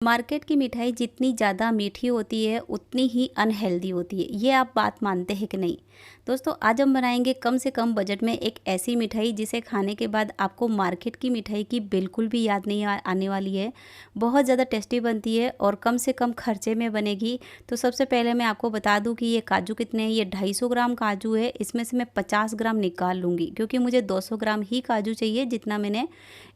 Market की मिठाई जितनी ज़्यादा मीठी होती है उतनी ही अनहेल्दी होती है। ये आप बात मानते हैं कि नहीं? दोस्तों, आज हम बनाएंगे कम से कम बजट में एक ऐसी मिठाई जिसे खाने के बाद आपको मार्केट की मिठाई की बिल्कुल भी याद नहीं आने वाली है। बहुत ज़्यादा टेस्टी बनती है और कम से कम खर्चे में बनेगी। तो सबसे पहले मैं आपको बता दूं कि ये काजू कितने हैं। ये 250 ग्राम काजू है। इसमें से मैं 50 ग्राम निकाल लूँगी क्योंकि मुझे 200 ग्राम ही काजू चाहिए, जितना मैंने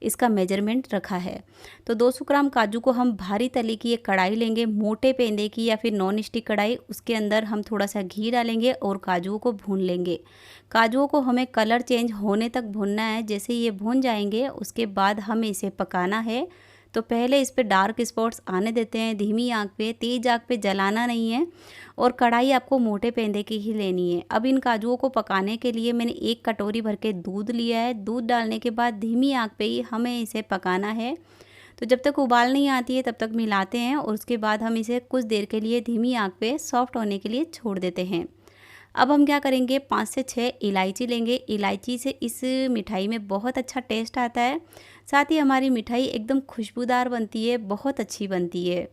इसका मेजरमेंट रखा है। तो 200 ग्राम काजू को हम भारी तले की एक कढ़ाई लेंगे, मोटे पेंदे की या फिर नॉन स्टिक कढ़ाई। उसके अंदर हम थोड़ा सा घी डालेंगे और काजुओं को भून लेंगे। काजुओं को हमें कलर चेंज होने तक भूनना है। जैसे ये भून जाएंगे उसके बाद हमें इसे पकाना है। तो पहले इस पे डार्क स्पॉट्स आने देते हैं धीमी आंच पे, तेज़ आंच पे जलाना नहीं है। और कढ़ाई आपको मोटे पेंदे की ही लेनी है। अब इन काजुओं को पकाने के लिए मैंने 1 कटोरी भर के दूध लिया है। दूध डालने के बाद धीमी आंच पे ही हमें इसे पकाना है। तो जब तक उबाल नहीं आती है तब तक मिलाते हैं और उसके बाद हम इसे कुछ देर के लिए धीमी आंच पे सॉफ्ट होने के लिए छोड़ देते हैं। अब हम क्या करेंगे, 5 से 6 इलायची लेंगे। इलायची से इस मिठाई में बहुत अच्छा टेस्ट आता है। साथ ही हमारी मिठाई एकदम खुशबूदार बनती है, बहुत अच्छी बनती है।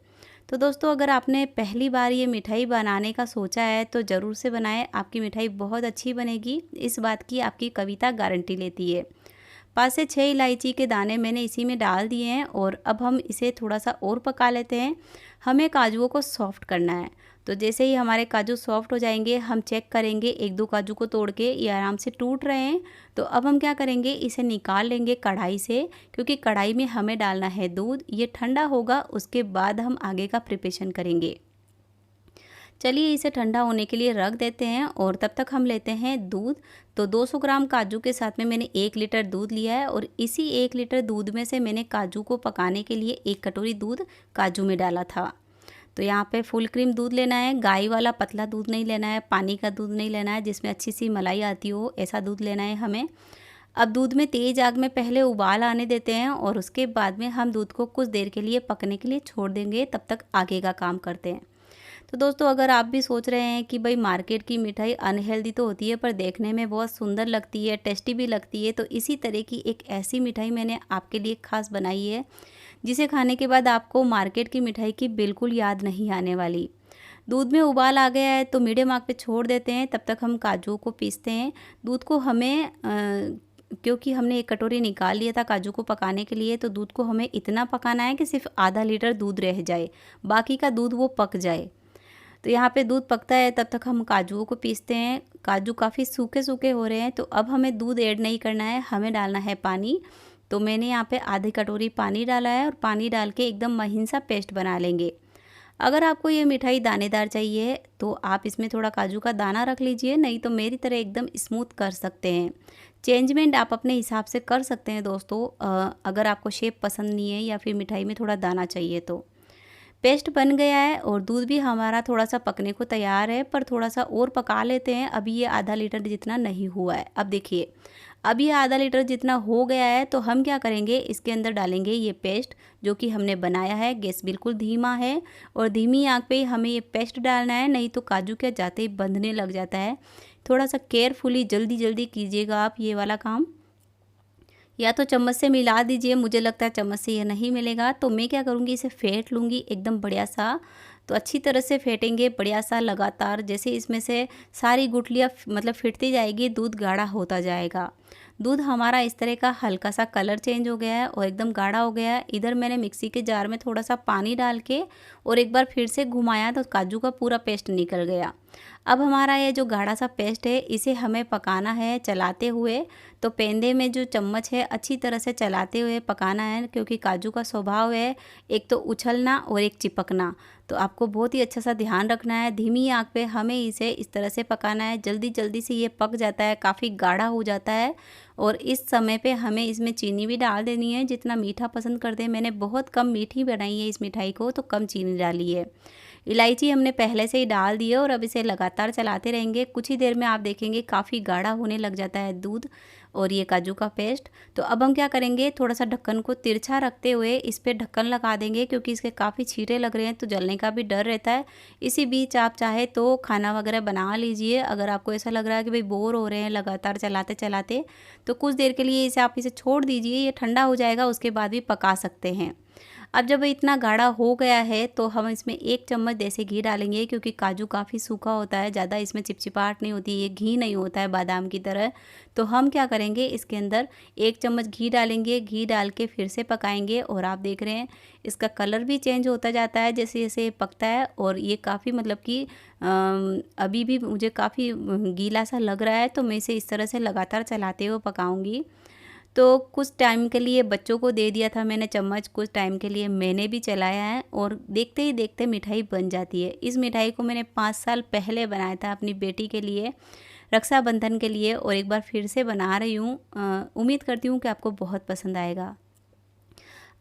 तो दोस्तों, अगर आपने पहली बार ये मिठाई बनाने का सोचा है तो ज़रूर से बनाएं। आपकी मिठाई बहुत अच्छी बनेगी, इस बात की आपकी कविता गारंटी लेती है। 5 से 6 इलायची के दाने मैंने इसी में डाल दिए हैं और अब हम इसे थोड़ा सा और पका लेते हैं। हमें काजुओं को सॉफ्ट करना है। तो जैसे ही हमारे काजू सॉफ्ट हो जाएंगे हम चेक करेंगे, 1-2 काजू को तोड़ के ये आराम से टूट रहे हैं। तो अब हम क्या करेंगे, इसे निकाल लेंगे कढ़ाई से, क्योंकि कढ़ाई में हमें डालना है दूध। ये ठंडा होगा उसके बाद हम आगे का प्रिपरेशन करेंगे। चलिए इसे ठंडा होने के लिए रख देते हैं और तब तक हम लेते हैं दूध। तो 200 ग्राम काजू के साथ में मैंने 1 लीटर दूध लिया है और इसी 1 लीटर दूध में से मैंने काजू को पकाने के लिए 1 कटोरी दूध काजू में डाला था। तो यहाँ पे फुल क्रीम दूध लेना है, गाय वाला पतला दूध नहीं लेना है, पानी का दूध नहीं लेना है जिसमें अच्छी सी मलाई आती हो, ऐसा दूध लेना है हमें। अब दूध में तेज़ आग में पहले उबाल आने देते हैं और उसके बाद में हम दूध को कुछ देर के लिए पकने के लिए छोड़ देंगे। तब तक आगे का काम करते हैं। तो दोस्तों, अगर आप भी सोच रहे हैं कि भाई मार्केट की मिठाई अनहेल्दी तो होती है पर देखने में बहुत सुंदर लगती है, टेस्टी भी लगती है, तो इसी तरह की एक ऐसी मिठाई मैंने आपके लिए खास बनाई है जिसे खाने के बाद आपको मार्केट की मिठाई की बिल्कुल याद नहीं आने वाली। दूध में उबाल आ गया है तो मीडियम आंच पे छोड़ देते हैं। तब तक हम काजू को पीसते हैं। दूध को हमें क्योंकि हमने 1 कटोरी निकाल लिया था काजू को पकाने के लिए, तो दूध को हमें इतना पकाना है कि सिर्फ आधा लीटर दूध रह जाए, बाकी का दूध वो पक जाए। तो यहाँ पे दूध पकता है तब तक हम काजुओं को पीसते हैं। काजू काफ़ी सूखे सूखे हो रहे हैं तो अब हमें दूध ऐड नहीं करना है, हमें डालना है पानी। तो मैंने यहाँ पे आधी कटोरी पानी डाला है और पानी डाल के एकदम महीन सा पेस्ट बना लेंगे। अगर आपको ये मिठाई दानेदार चाहिए तो आप इसमें थोड़ा काजू का दाना रख लीजिए, नहीं तो मेरी तरह एकदम स्मूथ कर सकते हैं। चेंजमेंट आप अपने हिसाब से कर सकते हैं दोस्तों, अगर आपको शेप पसंद नहीं है या फिर मिठाई में थोड़ा दाना चाहिए तो। पेस्ट बन गया है और दूध भी हमारा थोड़ा सा पकने को तैयार है, पर थोड़ा सा और पका लेते हैं। अभी ये आधा लीटर जितना नहीं हुआ है। अब देखिए, अब ये आधा लीटर जितना हो गया है तो हम क्या करेंगे, इसके अंदर डालेंगे ये पेस्ट जो कि हमने बनाया है। गैस बिल्कुल धीमा है और धीमी आंच पे ही हमें ये पेस्ट डालना है, नहीं तो काजू क्या जाते ही बंधने लग जाता है। थोड़ा सा केयरफुली जल्दी जल्दी कीजिएगा आप ये वाला काम, या तो चम्मच से मिला दीजिए। मुझे लगता है चम्मच से ये नहीं मिलेगा तो मैं क्या करूँगी, इसे फेंट लूँगी एकदम बढ़िया सा। तो अच्छी तरह से फेंटेंगे बढ़िया सा लगातार, जैसे इसमें से सारी गुठलियाँ मतलब फिरती जाएगी, दूध गाढ़ा होता जाएगा। दूध हमारा इस तरह का हल्का सा कलर चेंज हो गया है और एकदम गाढ़ा हो गया है। इधर मैंने मिक्सी के जार में थोड़ा सा पानी डाल के और एक बार फिर से घुमाया तो काजू का पूरा पेस्ट निकल गया। अब हमारा ये जो गाढ़ा सा पेस्ट है इसे हमें पकाना है चलाते हुए। तो पेंदे में जो चम्मच है अच्छी तरह से चलाते हुए पकाना है, क्योंकि काजू का स्वभाव है एक तो उछलना और एक चिपकना। तो आपको बहुत ही अच्छा सा ध्यान रखना है। धीमी आंच पे हमें इसे इस तरह से पकाना है। जल्दी जल्दी से ये पक जाता है, काफ़ी गाढ़ा हो जाता है। और इस समय पे हमें इसमें चीनी भी डाल देनी है, जितना मीठा पसंद करते हैं। मैंने बहुत कम मीठी बनाई है इस मिठाई को तो कम चीनी डाली है। इलायची हमने पहले से ही डाल दी है और अब इसे लगातार चलाते रहेंगे। कुछ ही देर में आप देखेंगे काफ़ी गाढ़ा होने लग जाता है दूध और ये काजू का पेस्ट। तो अब हम क्या करेंगे, थोड़ा सा ढक्कन को तिरछा रखते हुए इस पर ढक्कन लगा देंगे, क्योंकि इसके काफ़ी छींटे लग रहे हैं तो जलने का भी डर रहता है। इसी बीच आप चाहे तो खाना वगैरह बना लीजिए। अगर आपको ऐसा लग रहा है कि भाई बोर हो रहे हैं लगातार चलाते चलाते, तो कुछ देर के लिए इसे आप इसे छोड़ दीजिए, ये ठंडा हो जाएगा, उसके बाद भी पका सकते हैं। अब जब इतना गाढ़ा हो गया है तो हम इसमें 1 चम्मच देसी घी डालेंगे, क्योंकि काजू काफ़ी सूखा होता है, ज़्यादा इसमें चिपचिपाहट नहीं होती, ये घी नहीं होता है बादाम की तरह। तो हम क्या करेंगे, इसके अंदर 1 चम्मच घी डालेंगे, घी डाल के फिर से पकाएंगे। और आप देख रहे हैं इसका कलर भी चेंज होता जाता है जैसे जैसे ये पकता है। और ये काफ़ी मतलब कि अभी भी मुझे काफ़ी गीला सा लग रहा है, तो मैं इसे इस तरह से लगातार चलाते हुए पकाऊंगी। तो कुछ टाइम के लिए बच्चों को दे दिया था मैंने चम्मच, कुछ टाइम के लिए मैंने भी चलाया है, और देखते ही देखते मिठाई बन जाती है। इस मिठाई को मैंने 5 साल पहले बनाया था अपनी बेटी के लिए, रक्षाबंधन के लिए, और एक बार फिर से बना रही हूँ। उम्मीद करती हूँ कि आपको बहुत पसंद आएगा।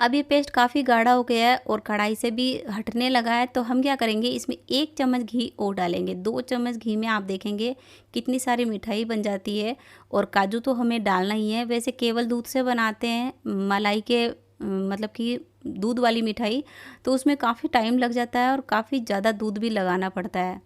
अब ये पेस्ट काफ़ी गाढ़ा हो गया है और कढ़ाई से भी हटने लगा है, तो हम क्या करेंगे, इसमें 1 चम्मच घी और डालेंगे। 2 चम्मच घी में आप देखेंगे कितनी सारी मिठाई बन जाती है। और काजू तो हमें डालना ही है। वैसे केवल दूध से बनाते हैं मलाई के मतलब कि दूध वाली मिठाई, तो उसमें काफ़ी टाइम लग जाता है और काफ़ी ज़्यादा दूध भी लगाना पड़ता है।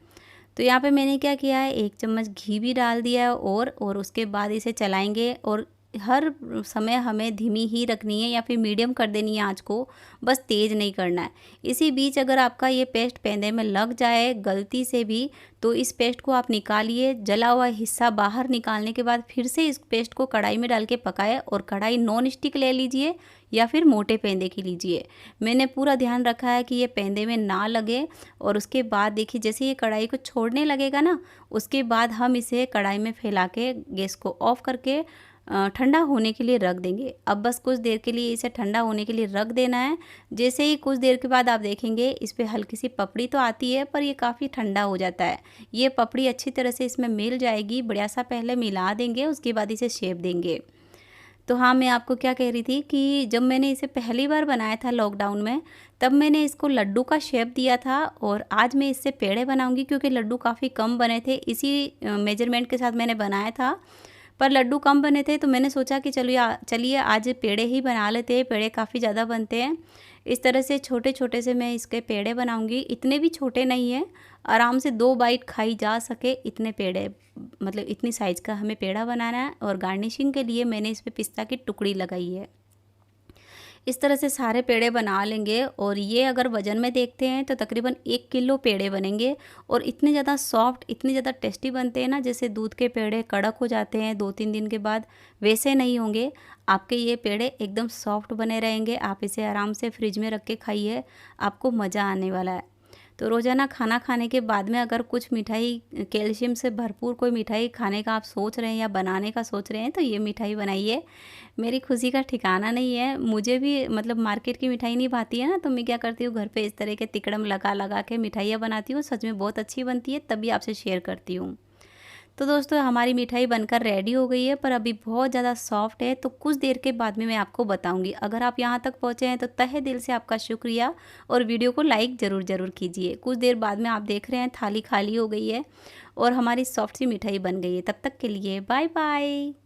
तो यहाँ पे मैंने क्या किया है, 1 चम्मच घी भी डाल दिया है, और उसके बाद इसे चलाएंगे। और हर समय हमें धीमी ही रखनी है या फिर मीडियम कर देनी है आँच को, बस तेज़ नहीं करना है। इसी बीच अगर आपका ये पेस्ट पेंदे में लग जाए गलती से भी, तो इस पेस्ट को आप निकालिए। जला हुआ हिस्सा बाहर निकालने के बाद फिर से इस पेस्ट को कढ़ाई में डाल के पकाए, और कढ़ाई नॉन स्टिक ले लीजिए या फिर मोटे पेंदे की लीजिए। मैंने पूरा ध्यान रखा है कि ये पेंदे में ना लगे। और उसके बाद देखिए जैसे ये कढ़ाई को छोड़ने लगेगा ना, उसके बाद हम इसे कढ़ाई में फैला के गैस को ऑफ करके ठंडा होने के लिए रख देंगे। अब बस कुछ देर के लिए इसे ठंडा होने के लिए रख देना है। जैसे ही कुछ देर के बाद आप देखेंगे इस पे हल्की सी पपड़ी तो आती है, पर ये काफ़ी ठंडा हो जाता है। ये पपड़ी अच्छी तरह से इसमें मिल जाएगी। बढ़िया सा पहले मिला देंगे, उसके बाद इसे शेप देंगे। तो हाँ, मैं आपको क्या कह रही थी कि जब मैंने इसे पहली बार बनाया था लॉकडाउन में, तब मैंने इसको लड्डू का शेप दिया था। और आज मैं इससे पेड़े बनाऊंगी, क्योंकि लड्डू काफ़ी कम बने थे। इसी मेजरमेंट के साथ मैंने बनाया था, पर लड्डू कम बने थे, तो मैंने सोचा कि चलिए आज पेड़े ही बना लेते हैं। पेड़े काफ़ी ज़्यादा बनते हैं। इस तरह से छोटे छोटे से मैं इसके पेड़े बनाऊंगी। इतने भी छोटे नहीं हैं, आराम से 2 बाइट खाई जा सके इतने पेड़े, मतलब इतनी साइज़ का हमें पेड़ा बनाना है। और गार्निशिंग के लिए मैंने इस पर पिस्ता की टुकड़ी लगाई है। इस तरह से सारे पेड़े बना लेंगे। और ये अगर वज़न में देखते हैं तो तकरीबन 1 किलो पेड़े बनेंगे। और इतने ज़्यादा सॉफ्ट, इतने ज़्यादा टेस्टी बनते हैं ना, जैसे दूध के पेड़े कड़क हो जाते हैं 2-3 दिन के बाद, वैसे नहीं होंगे आपके ये पेड़े। एकदम सॉफ्ट बने रहेंगे। आप इसे आराम से फ्रिज में रख के खाइए, आपको मज़ा आने वाला है। तो रोज़ाना खाना खाने के बाद में अगर कुछ मिठाई, कैल्शियम से भरपूर कोई मिठाई खाने का आप सोच रहे हैं या बनाने का सोच रहे हैं, तो ये मिठाई बनाइए। मेरी खुशी का ठिकाना नहीं है। मुझे भी मतलब मार्केट की मिठाई नहीं भाती है ना, तो मैं क्या करती हूँ, घर पे इस तरह के तिकड़म लगा लगा के मिठाइयाँ बनाती हूँ। सच में बहुत अच्छी बनती है, तभी आपसे शेयर करती हूँ। तो दोस्तों हमारी मिठाई बनकर रेडी हो गई है, पर अभी बहुत ज़्यादा सॉफ्ट है, तो कुछ देर के बाद में मैं आपको बताऊंगी। अगर आप यहाँ तक पहुँचे हैं तो तहे दिल से आपका शुक्रिया, और वीडियो को लाइक ज़रूर कीजिए। कुछ देर बाद में आप देख रहे हैं थाली खाली हो गई है और हमारी सॉफ्ट सी मिठाई बन गई है। तब तक के लिए बाय बाय।